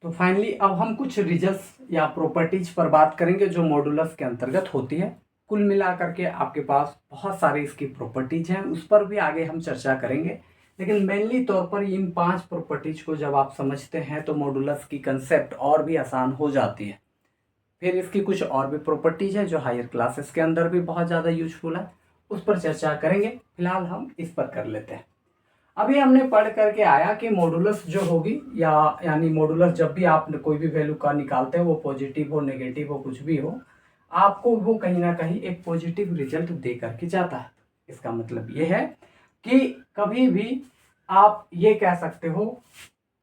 तो फाइनली अब हम कुछ रिजल्ट्स या प्रॉपर्टीज पर बात करेंगे जो मॉडुलस के अंतर्गत होती है। कुल मिला करके आपके पास बहुत सारी इसकी प्रॉपर्टीज हैं, उस पर भी आगे हम चर्चा करेंगे, लेकिन मेनली तौर पर इन 5 प्रॉपर्टीज को जब आप समझते हैं तो मॉडुलस की कंसेप्ट और भी आसान हो जाती है। फिर इसकी कुछ और भी प्रॉपर्टीज है जो हायर क्लासेस के अंदर भी बहुत ज़्यादा यूजफुल है, उस पर चर्चा करेंगे। फिलहाल हम इस पर कर लेते हैं। अभी हमने पढ़ करके आया कि मॉडुलस जो होगी यानी मॉडुलस जब भी आप कोई भी वैल्यू का निकालते हैं, वो पॉजिटिव हो नेगेटिव हो कुछ भी हो, आपको वो कहीं ना कहीं एक पॉजिटिव रिजल्ट दे करके जाता है। इसका मतलब ये है कि कभी भी आप ये कह सकते हो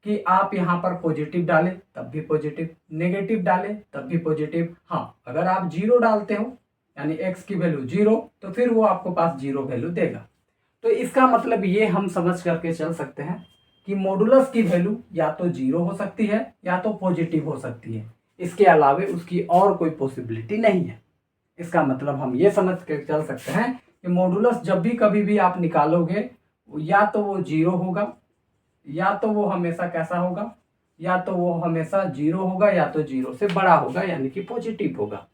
कि आप यहाँ पर पॉजिटिव डालें तब भी पॉजिटिव, नेगेटिव डालें तब भी पॉजिटिव। हाँ, अगर आप 0 डालते हो यानी x की वैल्यू 0, तो फिर वो आपको पास 0 वैल्यू देगा। तो इसका मतलब ये हम समझ करके चल सकते हैं कि मॉडुलस की वैल्यू या तो 0 हो सकती है या तो पॉजिटिव हो सकती है, इसके अलावे उसकी और कोई पॉसिबिलिटी नहीं है। इसका मतलब हम ये समझ कर चल सकते हैं कि मॉडुलस जब भी कभी भी आप निकालोगे, या तो वो 0 होगा, या तो वो हमेशा कैसा होगा, या तो वो हमेशा 0 होगा या तो 0 से बड़ा होगा यानी कि पॉजिटिव होगा।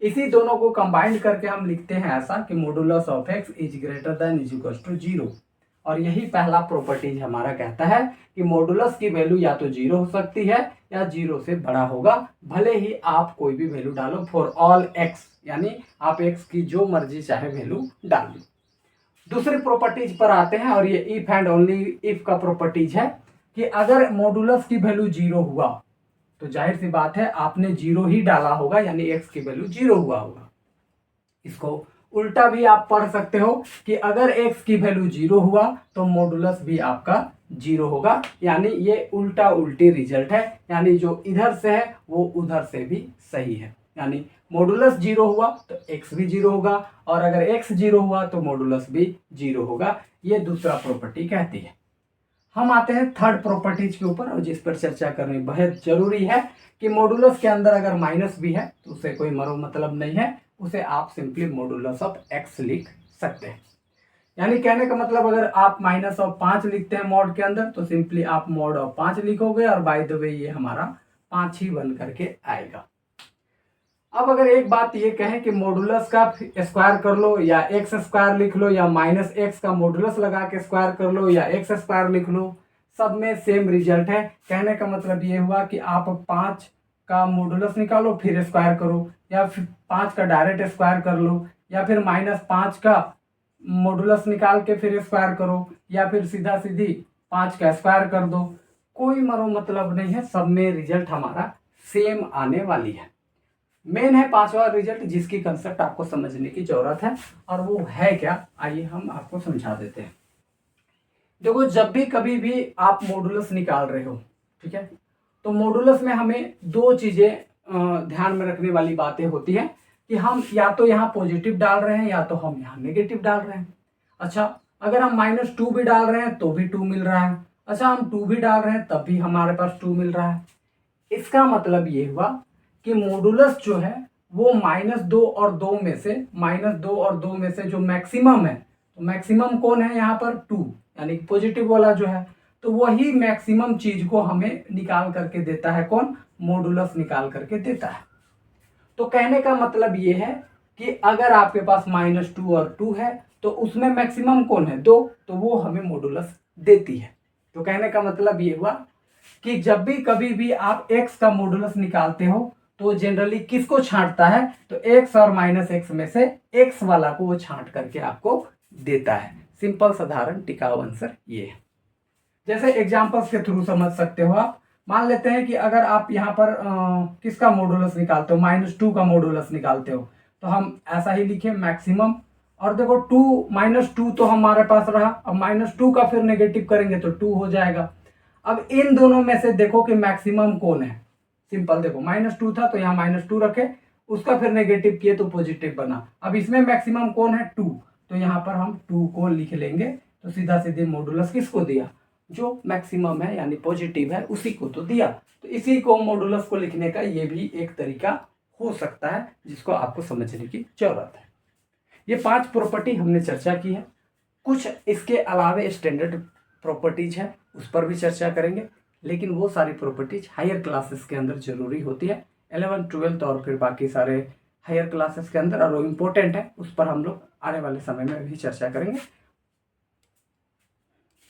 इसी दोनों को कंबाइंड करके हम लिखते हैं ऐसा कि modulus of x is greater than is equal to 0। और यही पहला प्रॉपर्टीज हमारा कहता है कि मॉडुलस की वैल्यू या तो 0 हो सकती है या 0 से बड़ा होगा, भले ही आप कोई भी वैल्यू डालो फॉर ऑल x, यानी आप x की जो मर्जी चाहे वैल्यू डाल लो। दूसरी प्रॉपर्टीज पर आते हैं और ये इफ एंड ओनली इफ का प्रॉपर्टीज है कि अगर मॉडुलस की वैल्यू 0 हुआ तो जाहिर सी बात है आपने 0 ही डाला होगा, यानी x की वैल्यू 0 हुआ होगा। इसको उल्टा भी आप पढ़ सकते हो कि अगर x की वैल्यू 0 हुआ तो मॉडुलस भी आपका 0 होगा, यानी ये उल्टा उल्टी रिजल्ट है, यानी जो इधर से है वो उधर से भी सही है। यानी मॉडुलस 0 हुआ तो x भी 0 होगा, और अगर x 0 हुआ तो मॉडुलस भी 0 होगा। ये दूसरा प्रॉपर्टी कहती है। हम आते हैं थर्ड प्रॉपर्टीज के ऊपर, और जिस पर चर्चा करनी बहुत जरूरी है कि मॉडुलस के अंदर अगर माइनस भी है तो उसे कोई मरो मतलब नहीं है, उसे आप सिंपली मॉडुलस ऑफ x लिख सकते हैं। यानी कहने का मतलब अगर आप माइनस ऑफ 5 लिखते हैं मॉड के अंदर तो सिंपली आप मॉड ऑफ 5 लिखोगे, और बाय द वे ये हमारा 5 ही बन करके आएगा। अब अगर एक बात ये कहें कि मॉडुलस का स्क्वायर कर लो या एक्स स्क्वायर लिख लो, या माइनस एक्स का मॉडुलस लगा के स्क्वायर कर लो या एक्स स्क्वायर लिख लो, सब में सेम रिजल्ट है। कहने का मतलब ये हुआ कि आप 5 का मॉडुलस निकालो फिर स्क्वायर करो, या फिर 5 का डायरेक्ट स्क्वायर कर लो, या फिर -5 का मॉडुलस निकाल के फिर स्क्वायर करो, या फिर सीधा सीधी 5 का स्क्वायर कर दो, कोई मरो मतलब नहीं है, सब में रिजल्ट हमारा सेम आने वाली है। मेन है 5वां रिजल्ट जिसकी कंसेप्ट आपको समझने की जरूरत है, और वो है क्या, आइए हम आपको समझा देते हैं। देखो, जब भी कभी भी आप मॉडुलस निकाल रहे हो, ठीक है, तो मॉडुलस में हमें 2 चीजें ध्यान में रखने वाली बातें होती हैं कि हम या तो यहाँ पॉजिटिव डाल रहे हैं या तो हम यहाँ नेगेटिव डाल रहे हैं। अच्छा, अगर हम -2 भी डाल रहे हैं तो भी 2 मिल रहा है। अच्छा, हम 2 भी डाल रहे हैं तब भी हमारे पास 2 मिल रहा है। इसका मतलब ये हुआ कि मॉडुलस जो है वो -2 और 2 में से -2 और 2 में से जो मैक्सिमम है, तो मैक्सिमम कौन है यहाँ पर 2, यानी पॉजिटिव वाला जो है, तो वही मैक्सिमम चीज को हमें निकाल करके देता है कौन, मॉडुलस निकाल करके देता है। तो कहने का मतलब ये है कि अगर आपके पास -2 और 2 है तो उसमें मैक्सिमम कौन है 2, तो वो हमें मॉडुलस देती है। तो कहने का मतलब ये हुआ कि जब भी कभी भी आप x का मॉडुलस निकालते हो तो जनरली किसको छांटता है, तो x और -x में से x वाला को वो छांट करके आपको देता है। सिंपल साधारण टिकाऊ आंसर ये है। जैसे एग्जांपल्स के थ्रू समझ सकते हो आप। मान लेते हैं कि अगर आप यहाँ पर किसका मॉडुलस निकालते हो, -2 का मॉडुलस निकालते हो, तो हम ऐसा ही लिखे मैक्सिमम, और देखो 2 तो हमारे पास रहा, अब -2 का फिर नेगेटिव करेंगे तो 2 हो जाएगा। अब इन दोनों में से देखो कि मैक्सिमम कौन है, सिंपल देखो -2 था तो यहाँ -2 रखे, उसका फिर नेगेटिव किए तो पॉजिटिव बना। अब इसमें मैक्सिमम कौन है 2, तो यहाँ पर हम 2 को लिख लेंगे, तो सीधा सीधे मॉडुलस किसको दिया, जो मैक्सिमम है यानी पॉजिटिव है उसी को तो दिया। तो इसी को मॉडुलस को लिखने का ये भी एक तरीका हो सकता है जिसको आपको समझने की जरूरत है। ये 5 प्रॉपर्टी हमने चर्चा की है। कुछ इसके अलावे स्टैंडर्ड प्रॉपर्टीज है, उस पर भी चर्चा करेंगे, लेकिन वो सारी प्रॉपर्टीज हायर क्लासेस के अंदर जरूरी होती है, 11th 12th और फिर बाकी सारे हायर क्लासेस के अंदर, और वो इम्पोर्टेंट है, उस पर हम लोग आने वाले समय में भी चर्चा करेंगे।